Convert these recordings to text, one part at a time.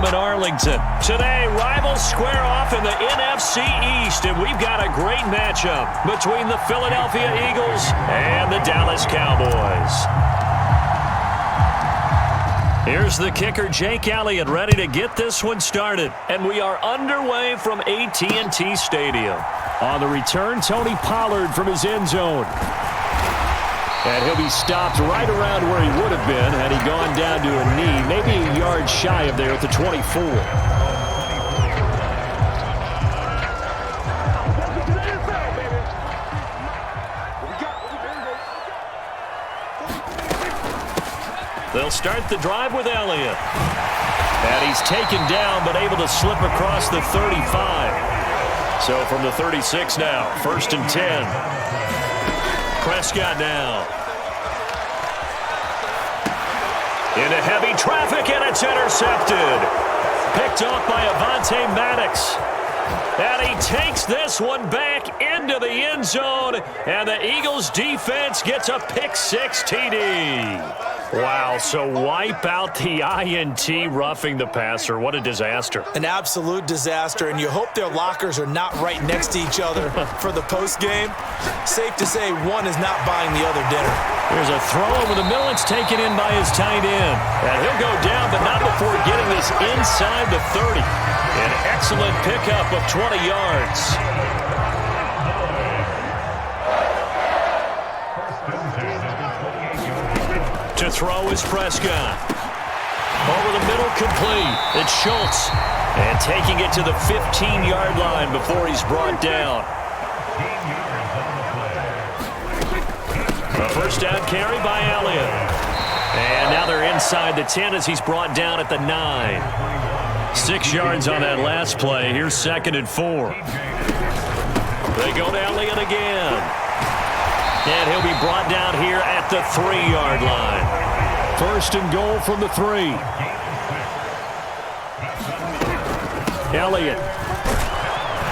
in Arlington. Today, rivals square off in the NFC East, and we've got a great matchup between the Philadelphia Eagles and the Dallas Cowboys. Here's the kicker, Jake Elliott, ready to get this one started. And we are underway from AT&T Stadium. On the return, Tony Pollard from his end zone. And he'll be stopped right around where he would have been had he gone down to a knee, maybe a yard shy of there at the 24. They'll start the drive with Elliott. And he's taken down but able to slip across the 35. So from the 36 now, 1st and 10. Prescott now. Into heavy traffic, and it's intercepted. Picked off by Avonte Maddox. And he takes this one back into the end zone, and the Eagles defense gets a pick-6 TD. Wow, so wipe out the INT, roughing the passer. What a disaster. An absolute disaster, and you hope their lockers are not right next to each other for the postgame. Safe to say one is not buying the other dinner. Here's a throw over the middle. It's taken in by his tight end. And he'll go down, but not before getting this inside the 30. An excellent pickup of 20 yards. To throw is Prescott. Over the middle, complete. It's Schultz. And taking it to the 15-yard line before he's brought down. A first down carry by Elliott. And now they're inside the 10 as he's brought down at the 9. 6 yards on that last play. Here's 2nd and 4. They go to Elliott again. And he'll be brought down here at the 3-yard line. 1st and goal from the 3. Elliott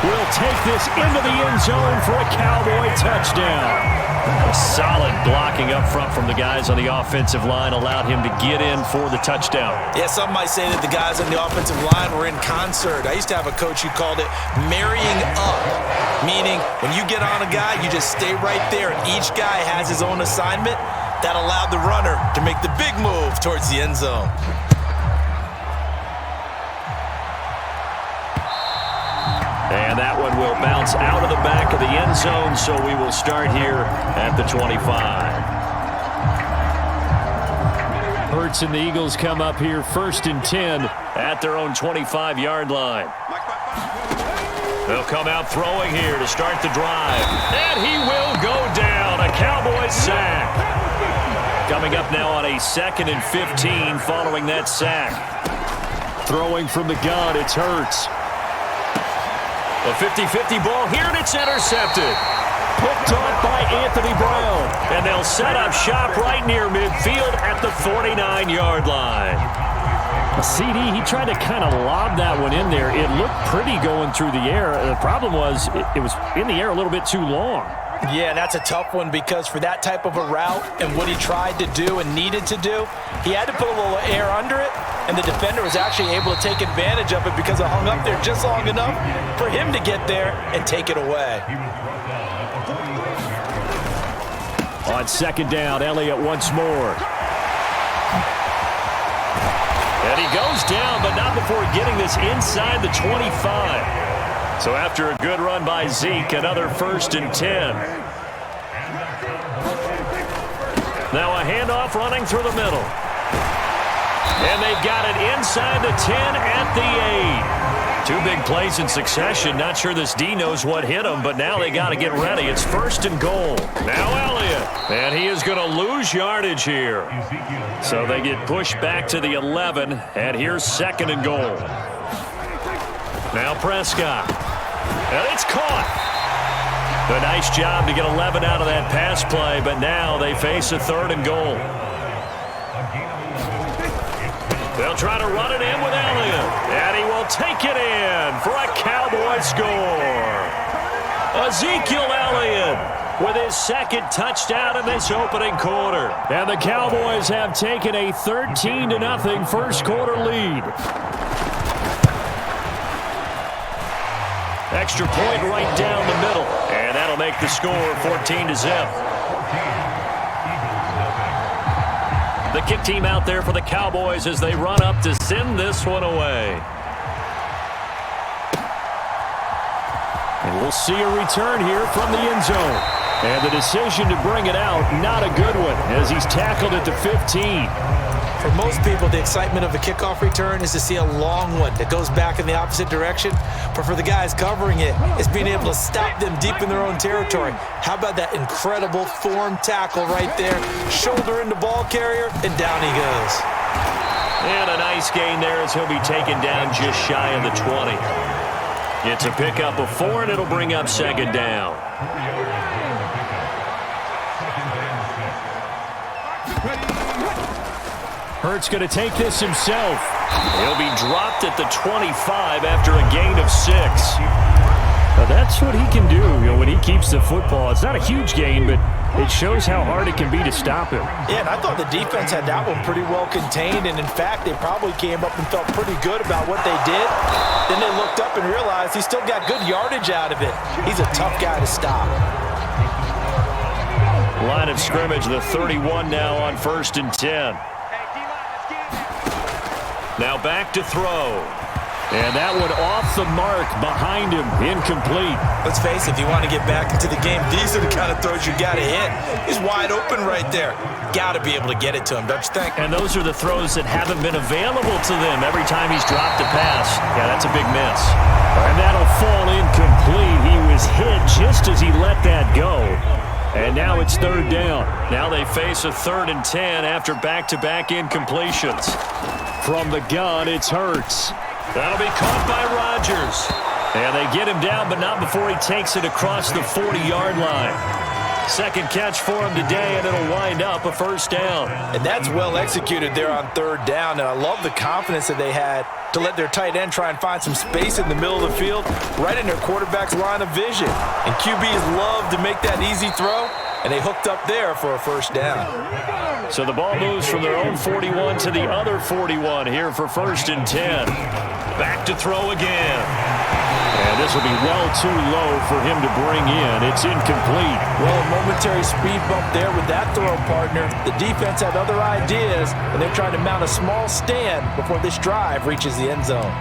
will take this into the end zone for a Cowboy touchdown. Solid blocking up front from the guys on the offensive line allowed him to get in for the touchdown. Yeah, some might say that the guys on the offensive line were in concert. I used to have a coach who called it marrying up, meaning when you get on a guy, you just stay right there, and each guy has his own assignment. That allowed the runner to make the big move towards the end zone. And that one will bounce out of the back of the end zone, so we will start here at the 25. Hurts and the Eagles come up here 1st and 10 at their own 25-yard line. They'll come out throwing here to start the drive. And he will go down. A Cowboys sack. Coming up now on a 2nd and 15 following that sack. Throwing from the gun, it's Hurts. A 50-50 ball here, and it's intercepted. Picked off by Anthony Brown. And they'll set up shop right near midfield at the 49-yard line. CD, he tried to kind of lob that one in there. It looked pretty going through the air. The problem was it was in the air a little bit too long. Yeah, that's a tough one because for that type of a route and what he tried to do and needed to do, he had to put a little air under it, and the defender was actually able to take advantage of it because it hung up there just long enough for him to get there and take it away. On 2nd down, Elliott once more. And he goes down, but not before getting this inside the 25. So after a good run by Zeke, another 1st and 10. Now a handoff running through the middle. And they've got it inside the 10 at the 8. 2 big plays in succession. Not sure this D knows what hit him, but now they got to get ready. It's 1st and goal. Now Elliott. And he is going to lose yardage here. So they get pushed back to the 11, and here's 2nd and goal. Now Prescott. And it's caught. A nice job to get 11 out of that pass play, but now they face a 3rd and goal. They'll try to run it in with Elliott. And he will take it in for a Cowboy score. Ezekiel Elliott with his 2nd touchdown in this opening quarter. And the Cowboys have taken a 13-0 first quarter lead. Extra point right down the middle. And that'll make the score 14-0. The kick team out there for the Cowboys as they run up to send this one away. And we'll see a return here from the end zone. And the decision to bring it out, not a good one, as he's tackled at the 15. For most people, the excitement of a kickoff return is to see a long one that goes back in the opposite direction. But for the guys covering it, it's being able to stop them deep in their own territory. How about that incredible form tackle right there? Shoulder into ball carrier, and down he goes. And a nice gain there as he'll be taken down just shy of the 20. It's a pickup of 4, and it'll bring up second down. Hurts going to take this himself. He'll be dropped at the 25 after a gain of 6. Now that's what he can do, when he keeps the football. It's not a huge gain, but it shows how hard it can be to stop him. Yeah, and I thought the defense had that one pretty well contained, and in fact, they probably came up and felt pretty good about what they did. Then they looked up and realized he still got good yardage out of it. He's a tough guy to stop. Line of scrimmage, the 31 now on 1st and 10. Now back to throw. And that one off the mark behind him, incomplete. Let's face it, if you want to get back into the game, these are the kind of throws you got to hit. He's wide open right there. Got to be able to get it to him, don't you think? And those are the throws that haven't been available to them every time he's dropped a pass. Yeah, that's a big miss. And that'll fall incomplete. He was hit just as he let that go. And now it's 3rd down. Now they face a 3rd and 10 after back-to-back incompletions. From the gun, it's Hurts. That'll be caught by Rodgers. And they get him down, but not before he takes it across the 40-yard line. Second catch for him today, and it'll wind up a 1st down. And that's well executed there on 3rd down. And I love the confidence that they had to let their tight end try and find some space in the middle of the field, right in their quarterback's line of vision. And QBs love to make that easy throw, and they hooked up there for a 1st down. So the ball moves from their own 41 to the other 41 here for 1st and 10. Back to throw again. And this will be well too low for him to bring in. It's incomplete. Well, a momentary speed bump there with that throw partner. The defense had other ideas, and they're trying to mount a small stand before this drive reaches the end zone.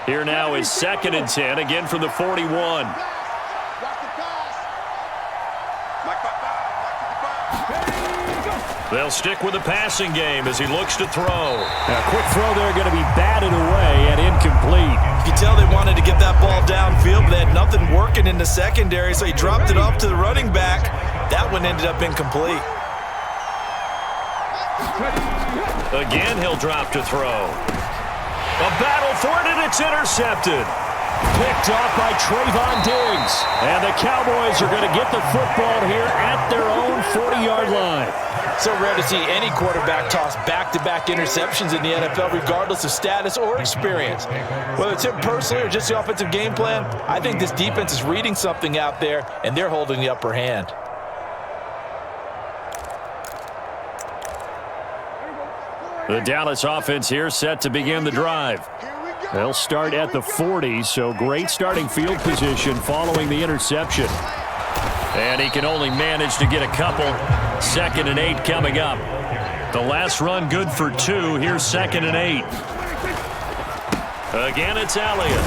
Here now is 2nd and 10, again from the 41. They'll stick with the passing game as he looks to throw. A quick throw there, going to be batted away and incomplete. You can tell they wanted to get that ball downfield, but they had nothing working in the secondary, so he dropped it off to the running back. That one ended up incomplete. Again, he'll drop to throw. A battle for it, and it's intercepted. Picked off by Trayvon Diggs. And the Cowboys are going to get the football here at their own 40-yard line. So rare to see any quarterback toss back-to-back interceptions in the NFL, regardless of status or experience. Whether it's him personally or just the offensive game plan, I think this defense is reading something out there, and they're holding the upper hand. The Dallas offense here set to begin the drive. They'll start at the 40, so great starting field position following the interception. And he can only manage to get a couple. 2nd and 8 coming up. The last run good for 2. Here's 2nd and 8. Again, it's Elliott.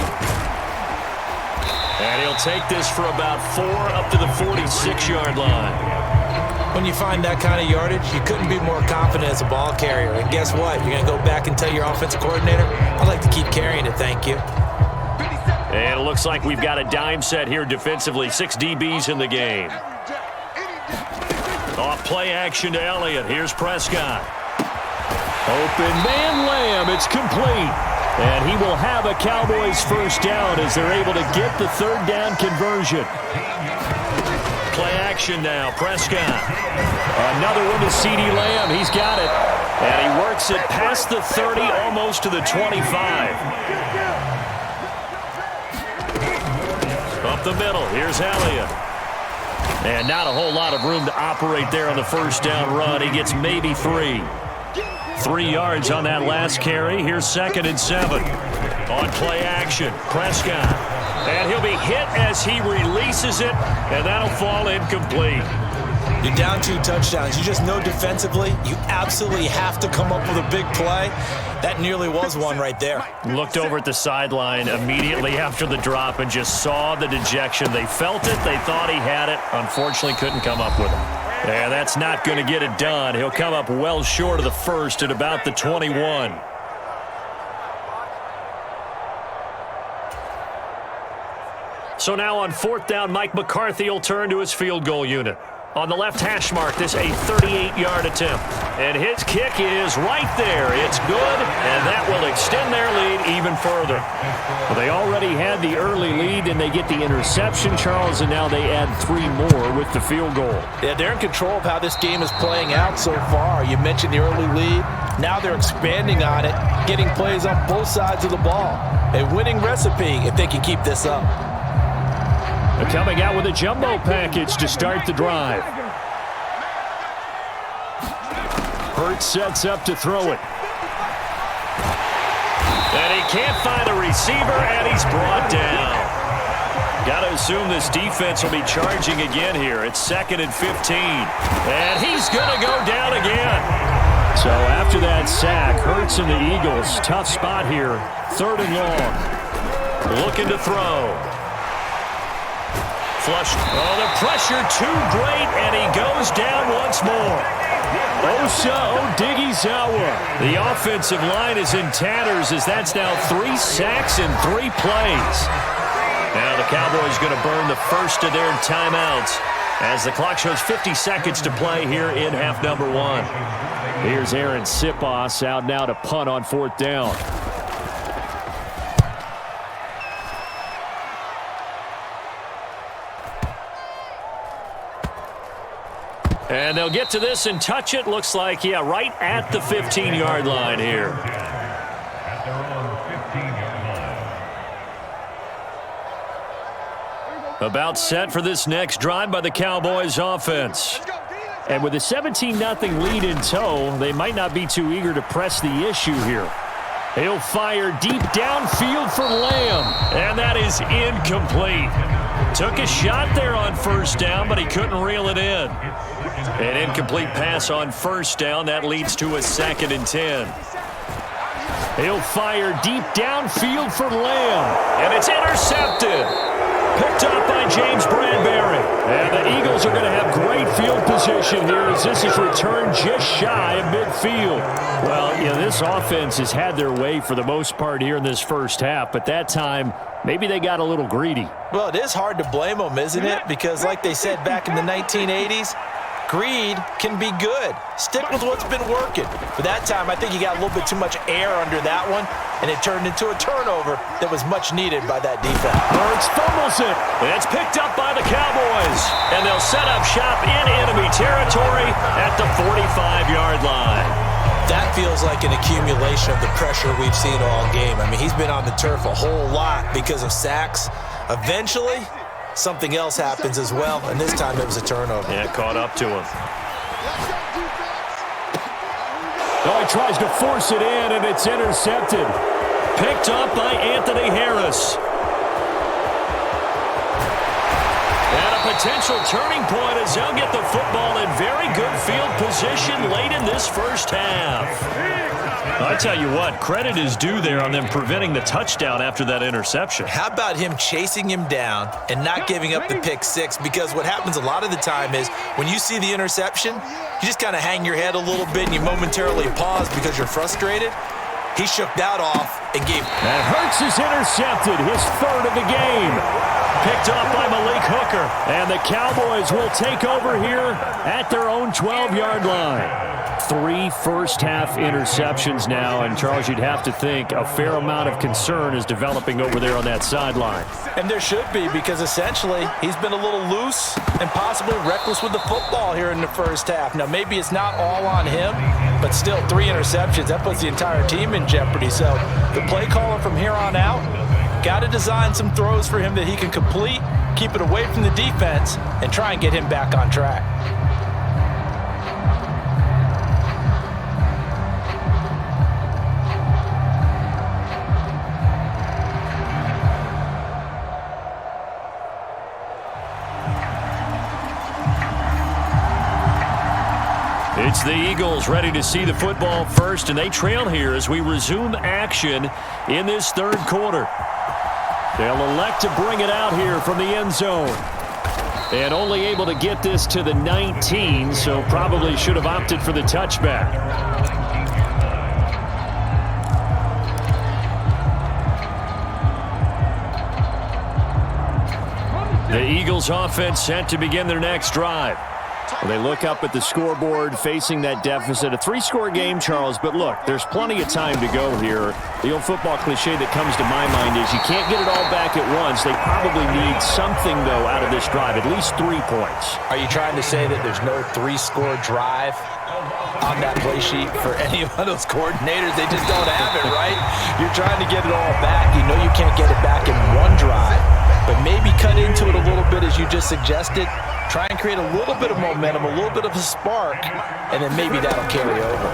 And he'll take this for about 4 up to the 46-yard line. When you find that kind of yardage, you couldn't be more confident as a ball carrier. And guess what? You're going to go back and tell your offensive coordinator, I'd like to keep carrying it, thank you. And it looks like we've got a dime set here defensively. 6 DBs in the game. Off play action to Elliott. Here's Prescott. Open man Lamb. It's complete. And he will have a Cowboys 1st down as they're able to get the 3rd down conversion. Play action now. Prescott. Another one to CeeDee Lamb. He's got it. And he works it past the 30, almost to the 25. up the middle. Here's Elliott. And not a whole lot of room to operate there on the first down run. He gets maybe 3. 3 yards on that last carry. Here's 2nd and 7. On play action, Prescott. And he'll be hit as he releases it, and that'll fall incomplete. You're down 2 touchdowns. You just know defensively you absolutely have to come up with a big play. That nearly was one right there. Looked over at the sideline immediately after the drop and just saw the dejection. They felt it. They thought he had it. Unfortunately, couldn't come up with it. And that's not going to get it done. He'll come up well short of the first at about the 21. So now on 4th down, Mike McCarthy will turn to his field goal unit. On the left hash mark, this a 38-yard attempt. And his kick is right there. It's good, and that will extend their lead even further. Well, they already had the early lead, and they get the interception, Charles, and now they add 3 more with the field goal. Yeah, they're in control of how this game is playing out so far. You mentioned the early lead. Now they're expanding on it, getting plays on both sides of the ball. A winning recipe if they can keep this up. Coming out with a jumbo package to start the drive. Hurts sets up to throw it. And he can't find a receiver, and he's brought down. Got to assume this defense will be charging again here. It's 2nd and 15. And he's going to go down again. So after that sack, Hurts and the Eagles, tough spot here. 3rd and long. Looking to throw. Flush. Oh, the pressure too great, and he goes down once more. Osa Odighizuwa. The offensive line is in tatters as that's now 3 sacks in 3 plays. Now the Cowboys going to burn the first of their timeouts as the clock shows 50 seconds to play here in half number 1. Here's Aaron Sipos out now to punt on 4th down. And they'll get to this and touch it. Looks like, yeah, right at the 15-yard line here. About set for this next drive by the Cowboys offense. And with a 17-0 lead in tow, they might not be too eager to press the issue here. He'll fire deep downfield for Lamb. And that is incomplete. Took a shot there on 1st down, but he couldn't reel it in. An incomplete pass on 1st down. That leads to a 2nd and 10. He'll fire deep downfield for Lamb. And it's intercepted. Picked up by James Bradbury. And the Eagles are going to have great field position here as this is returned just shy of midfield. Well, you know, this offense has had their way for the most part here in this first half, but that time, maybe they got a little greedy. Well, it is hard to blame them, isn't it? Because like they said back in the 1980s, greed can be good. Stick with what's been working. For that time, I think you got a little bit too much air under that one, and it turned into a turnover that was much needed by that defense. Hurts fumbles it. It's picked up by the Cowboys, and they'll set up shop in enemy territory at the 45-yard line. That feels like an accumulation of the pressure we've seen all game. I mean, he's been on the turf a whole lot because of sacks. Eventually, something else happens as well, and this time it was a turnover. Yeah, caught up to him. Oh, he tries to force it in, and it's intercepted. Picked up by Anthony Harris. And a potential turning point as they'll get the football in very good field position late in this first half. I tell you what, credit is due there on them preventing the touchdown after that interception. How about him chasing him down and not giving up the pick six? Because what happens a lot of the time is when you see the interception, you just kind of hang your head a little bit and you momentarily pause because you're frustrated. He shook that off and gave. And Hurts is intercepted, his 3rd of the game. Picked up by Malik Hooker. And the Cowboys will take over here at their own 12-yard line. 3 first-half interceptions now, and Charles, you'd have to think a fair amount of concern is developing over there on that sideline. And there should be, because essentially he's been a little loose and possibly reckless with the football here in the first half. Now, maybe it's not all on him, but still 3 interceptions. That puts the entire team in jeopardy. So the play caller from here on out got to design some throws for him that he can complete keep it away from the defense, and try and get him back on track. It's the Eagles ready to see the football first, and they trail here as we resume action in this third quarter. They'll elect to bring it out here from the end zone. And only able to get this to the 19, so probably should have opted for the touchback. The Eagles offense set to begin their next drive. Well, they look up at the scoreboard facing that deficit. A three-score game, Charles, but look, there's plenty of time to go here. The old football cliche that comes to my mind is you can't get it all back at once. They probably need something, though, out of this drive, at least 3 points. Are you trying to say that there's no three-score drive on that play sheet for any of those coordinators? They just don't have it, right? You're trying to get it all back. You know you can't get it back in one drive, but maybe cut into it a little bit as you just suggested. Try and create a little bit of momentum, a little bit of a spark, and then maybe that'll carry over.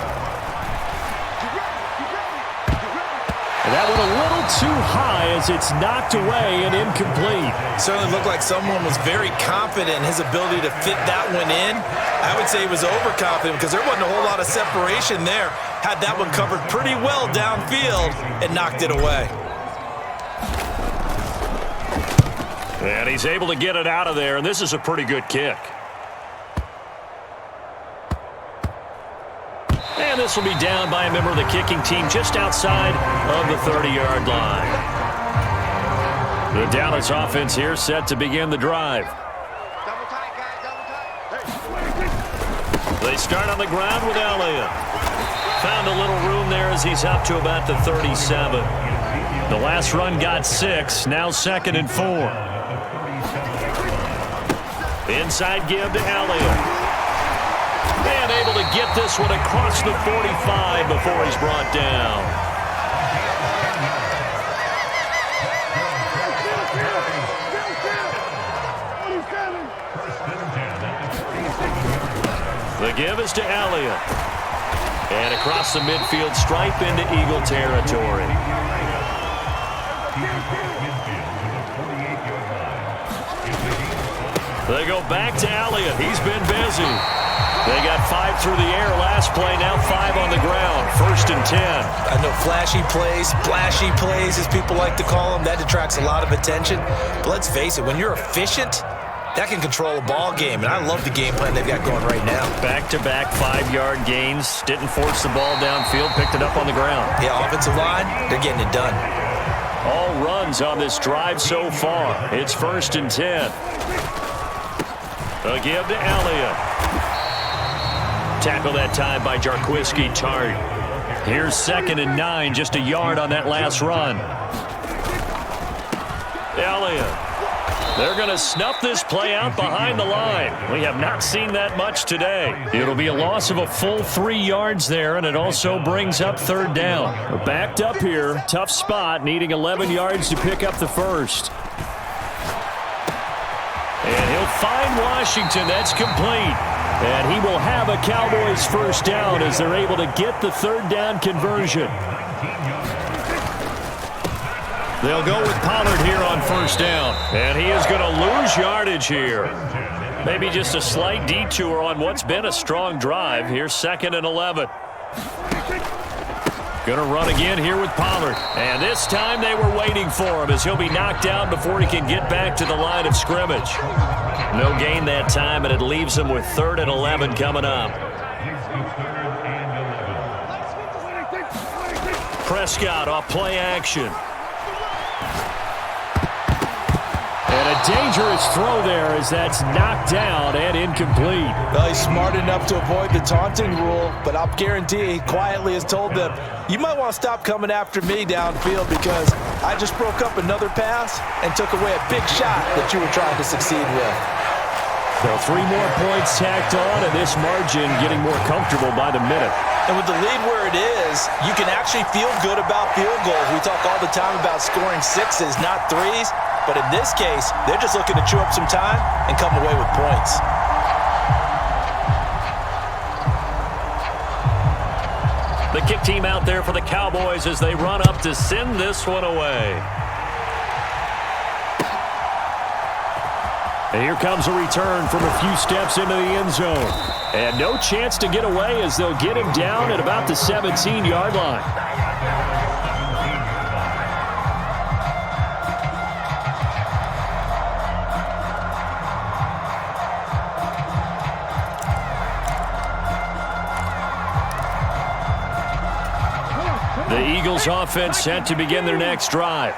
And that went a little too high as it's knocked away and incomplete. Certainly looked like someone was very confident in his ability to fit that one in. I would say he was overconfident because there wasn't a whole lot of separation there. Had that one covered pretty well downfield and knocked it away. And he's able to get it out of there, and this is a pretty good kick. And this will be down by a member of the kicking team just outside of the 30-yard line. The Dallas offense here set to begin the drive. They start on the ground with Elliott. Found a little room there as he's up to about the 37. The last run got 6, now 2nd and 4. Inside give to Elliott. And able to get this one across the 45 before he's brought down. The give is to Elliott. And across the midfield stripe into Eagle territory. They go back to Elliott. He's been busy. They got 5 through the air last play, now 5 on the ground. 1st and 10. I know flashy plays, as people like to call them, that attracts a lot of attention. But let's face it, when you're efficient, that can control a ball game. And I love the game plan they've got going right now. Back-to-back 5-yard gains. Didn't force the ball downfield, picked it up on the ground. Yeah, offensive line, they're getting it done. All runs on this drive so far. It's 1st and 10. A give to Elliott. Tackle that time by Jarquiski Tart. Here's 2nd and 9, just a yard on that last run. Elliott. They're going to snuff this play out behind the line. We have not seen that much today. It'll be a loss of a full 3 yards there, and it also brings up 3rd down. We're backed up here. Tough spot, needing 11 yards to pick up the first. And he'll find Washington. That's complete. And he will have a Cowboys first down as they're able to get the 3rd down conversion. They'll go with Pollard here on 1st down. And he is going to lose yardage here. Maybe just a slight detour on what's been a strong drive. Here's 2nd and 11. Going to run again here with Pollard. And this time they were waiting for him as he'll be knocked down before he can get back to the line of scrimmage. No gain that time, and it leaves him with 3rd and 11 coming up. Prescott off play action. And a dangerous throw there as that's knocked down and incomplete. Well, he's smart enough to avoid the taunting rule, but I'll guarantee he quietly has told them, you might want to stop coming after me downfield because I just broke up another pass and took away a big shot that you were trying to succeed with. So 3 more points tacked on, and this margin getting more comfortable by the minute. And with the lead where it is, you can actually feel good about field goals. We talk all the time about scoring 6s, not 3s. But in this case, they're just looking to chew up some time and come away with points. The kick team out there for the Cowboys as they run up to send this one away. And here comes a return from a few steps into the end zone. And no chance to get away as they'll get him down at about the 17-yard line. The Eagles offense set to begin their next drive.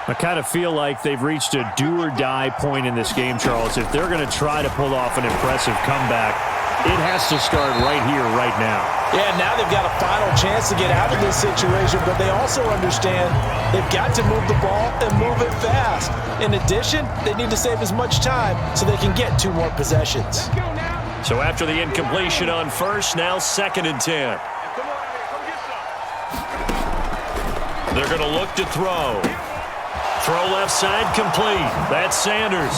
I kind of feel like they've reached a do-or-die point in this game, Charles. If they're going to try to pull off an impressive comeback, it has to start right here, right now. Yeah, now they've got a final chance to get out of this situation, but they also understand they've got to move the ball and move it fast. In addition, they need to save as much time so they can get 2 more possessions. So after the incompletion on first, now 2nd and 10. They're going to look to throw. Throw left side complete. That's Sanders.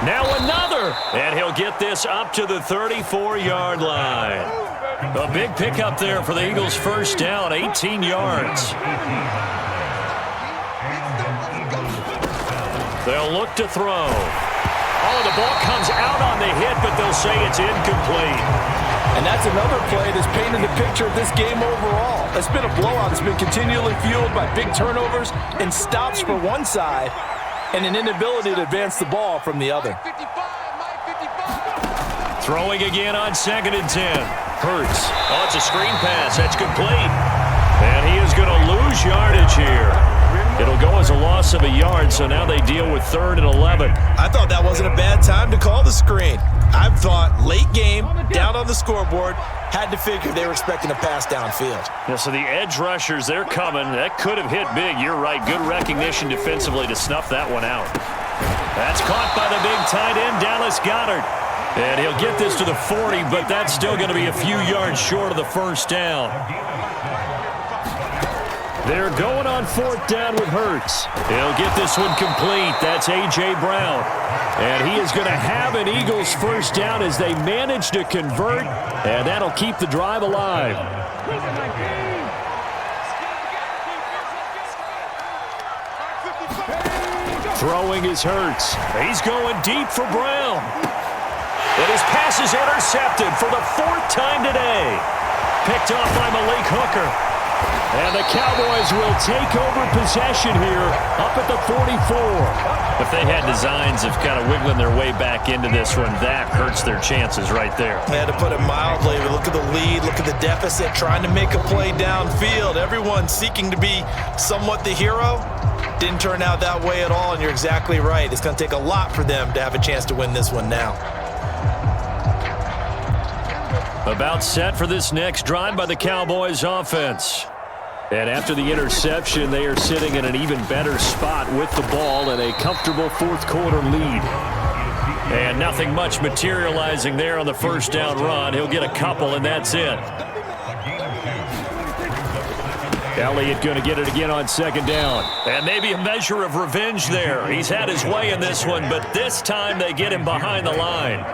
Now another. And he'll get this up to the 34-yard line. A big pickup there for the Eagles' first down, 18 yards. They'll look to throw. Oh, the ball comes out on the hit, but they'll say it's incomplete. And that's another play that's painted the picture of this game overall. It's been a blowout. It's been continually fueled by big turnovers and stops for one side and an inability to advance the ball from the other. Throwing again on 2nd and 10. Hurts. Oh, it's a screen pass. That's complete. And he is going to lose yardage here. It'll go as a loss of a yard, so now they deal with 3rd and 11. I thought that wasn't a bad time to call the screen. I thought late game, down on the scoreboard, had to figure they were expecting a pass downfield. Yeah, so the edge rushers, they're coming. That could have hit big. You're right. Good recognition defensively to snuff that one out. That's caught by the big tight end, Dallas Goedert. And he'll get this to the 40, but that's still going to be a few yards short of the first down. They're going on 4th down with Hurts. He'll get this one complete. That's A.J. Brown. And he is going to have an Eagles first down as they manage to convert, and that'll keep the drive alive. Throwing is Hurts. He's going deep for Brown. And his pass is intercepted for the 4th time today. Picked off by Malik Hooker. And the Cowboys will take over possession here up at the 44. If they had designs of kind of wiggling their way back into this one, that hurts their chances right there. Yeah, to put it mildly, look at the lead, look at the deficit, trying to make a play downfield. Everyone seeking to be somewhat the hero. Didn't turn out that way at all, and you're exactly right. It's going to take a lot for them to have a chance to win this one now. About set for this next drive by the Cowboys offense. And after the interception, they are sitting in an even better spot with the ball and a comfortable 4th quarter lead. And nothing much materializing there on the first down run. He'll get a couple, and that's it. Elliott going to get it again on 2nd down. And maybe a measure of revenge there. He's had his way in this one, but this time they get him behind the line.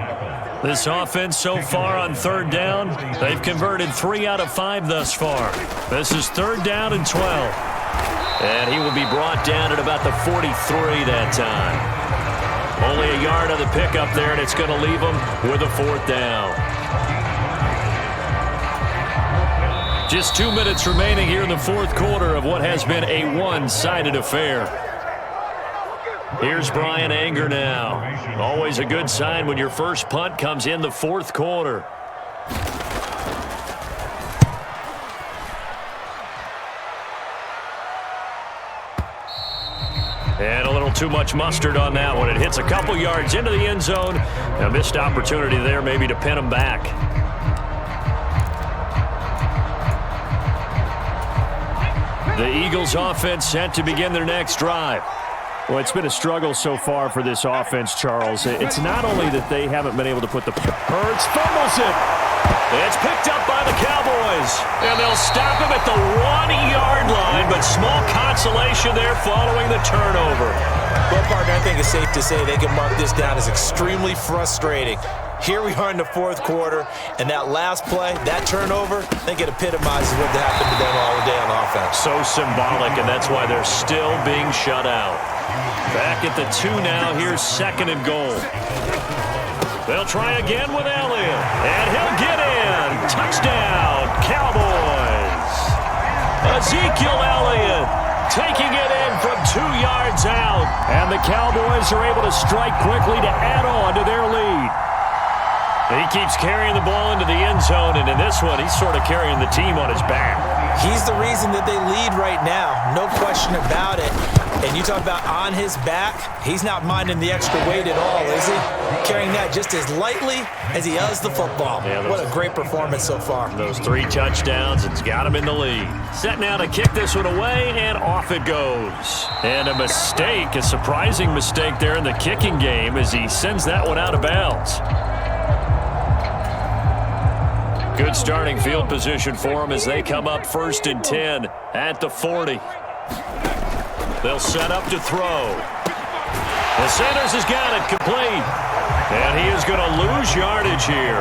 This offense so far on 3rd down, they've converted 3 out of 5 thus far. This is 3rd down and 12. And he will be brought down at about the 43 that time. Only a yard on the pickup there, and it's going to leave him with a 4th down. Just 2 minutes remaining here in the 4th quarter of what has been a one-sided affair. Here's Brian Anger now. Always a good sign when your first punt comes in the 4th quarter. And a little too much mustard on that one. It hits a couple yards into the end zone. A missed opportunity there maybe to pin them back. The Eagles offense set to begin their next drive. Well, it's been a struggle so far for this offense, Charles. It's not only that they haven't been able to put the... Hurts fumbles it. It's picked up by the Cowboys. And they'll stop him at the 1-yard line, but small consolation separation there following the turnover. Well, partner, I think it's safe to say they can mark this down as extremely frustrating. Here we are in the fourth quarter, and that last play, that turnover, I think it epitomizes what happened to them all day on offense. So symbolic, and that's why they're still being shut out. Back at the 2 now. Here's 2nd and goal. They'll try again with Elliott, and he'll get in. Touchdown, Cowboys. Ezekiel Elliott taking it in from 2 yards out. And the Cowboys are able to strike quickly to add on to their lead. He keeps carrying the ball into the end zone, and in this one, he's sort of carrying the team on his back. He's the reason that they lead right now, no question about it. And you talk about on his back, he's not minding the extra weight at all, is he? Carrying that just as lightly as he does the football. Yeah, what a great performance so far. Those 3 touchdowns, it's got him in the lead. Set now to kick this one away, and off it goes. And a mistake, a surprising mistake there in the kicking game as he sends that one out of bounds. Good starting field position for them as they come up 1st and 10 at the 40. They'll set up to throw. Well, Sanders has got it complete. And he is going to lose yardage here.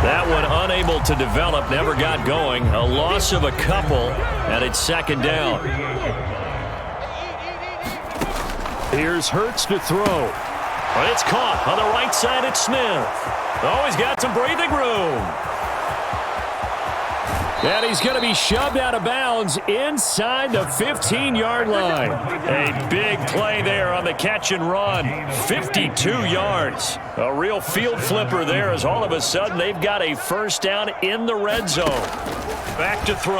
That one unable to develop, never got going. A loss of a couple, and it's 2nd down. Here's Hurts to throw. Well, it's caught on the right side at Smith. Oh, he's got some breathing room. And he's going to be shoved out of bounds inside the 15-yard line. A big play there on the catch and run. 52 yards. A real field flipper there as all of a sudden they've got a 1st down in the red zone. Back to throw.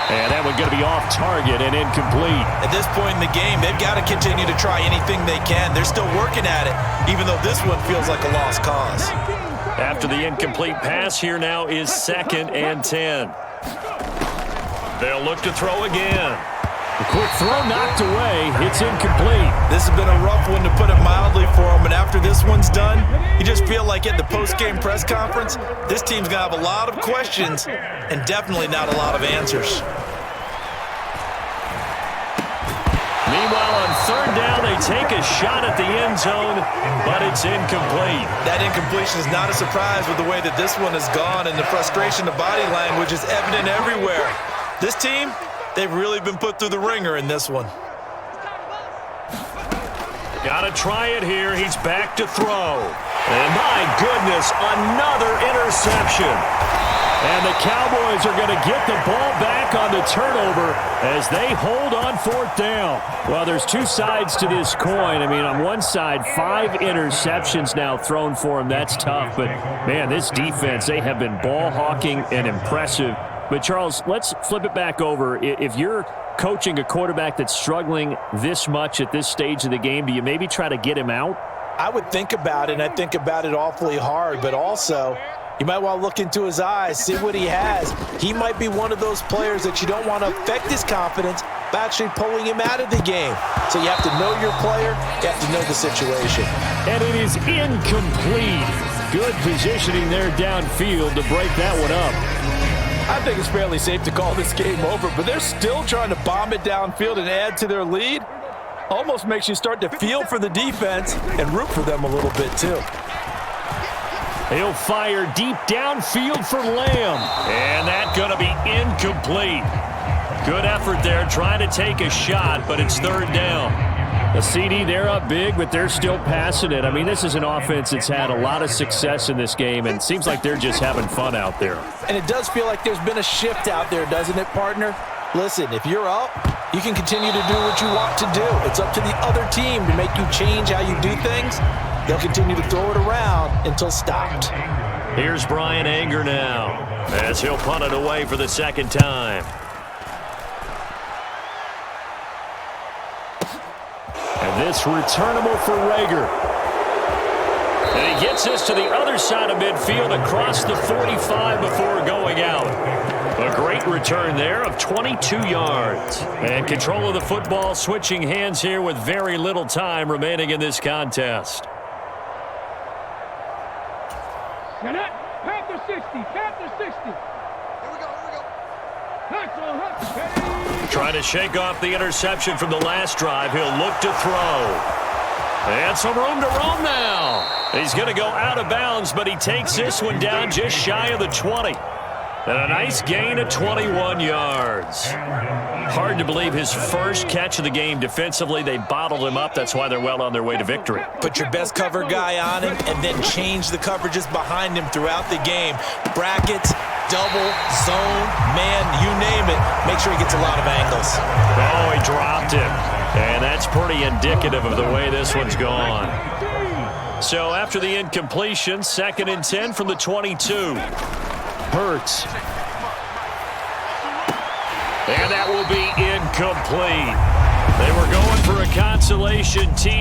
And that one going to be off target and incomplete. At this point in the game, they've got to continue to try anything they can. They're still working at it, even though this one feels like a lost cause. After the incomplete pass, here now is 2nd and 10. They'll look to throw again. A quick throw knocked away. It's incomplete. This has been a rough one, to put it mildly, for them. And after this one's done, you just feel like at the post-game press conference, this team's going to have a lot of questions and definitely not a lot of answers. Meanwhile, on 3rd down, they take a shot at the end zone, but it's incomplete. That incompletion is not a surprise with the way that this one has gone, and the frustration, the body language is evident everywhere. This team, they've really been put through the ringer in this one. Got to try it here. He's back to throw. And my goodness, another interception. And the Cowboys are going to get the ball back on the turnover as they hold on 4th down. Well, there's 2 sides to this coin. I mean, on one side, 5 interceptions now thrown for them. That's tough. But, man, this defense, they have been ball hawking and impressive. But, Charles, let's flip it back over. If you're coaching a quarterback that's struggling this much at this stage of the game, do you maybe try to get him out? I would think about it, and I think about it awfully hard. But also, you might want to look into his eyes, see what he has. He might be one of those players that you don't want to affect his confidence by actually pulling him out of the game. So you have to know your player. You have to know the situation. And it is incomplete. Good positioning there downfield to break that one up. I think it's fairly safe to call this game over, but they're still trying to bomb it downfield and add to their lead. Almost makes you start to feel for the defense and root for them a little bit too. He'll fire deep downfield for Lamb. And that's going to be incomplete. Good effort there trying to take a shot, but it's 3rd down. The CD, they're up big, but they're still passing it. I mean, this is an offense that's had a lot of success in this game, and it seems like they're just having fun out there. And it does feel like there's been a shift out there, doesn't it, partner? Listen, if you're up, you can continue to do what you want to do. It's up to the other team to make you change how you do things. They'll continue to throw it around until stopped. Here's Brian Anger now as he'll punt it away for the 2nd time. And this returnable for Rager. And he gets this to the other side of midfield across the 45 before going out. A great return there of 22 yards. And control of the football switching hands here with very little time remaining in this contest. Panther 60, Panther 60. Here we go. Trying to shake off the interception from the last drive. He'll look to throw. And some room to roam now. He's going to go out of bounds, but he takes this one down just shy of the 20. And a nice gain of 21 yards. Hard to believe his first catch of the game defensively. They bottled him up. That's why they're well on their way to victory. Put your best cover guy on him and then change the coverages behind him throughout the game. Brackets, double, zone, man, you name it. Make sure he gets a lot of angles. Oh, he dropped him. And that's pretty indicative of the way this one's gone. So after the incompletion, 2nd and 10 from the 22. Hurts. And that will be incomplete. They were going for a consolation TD.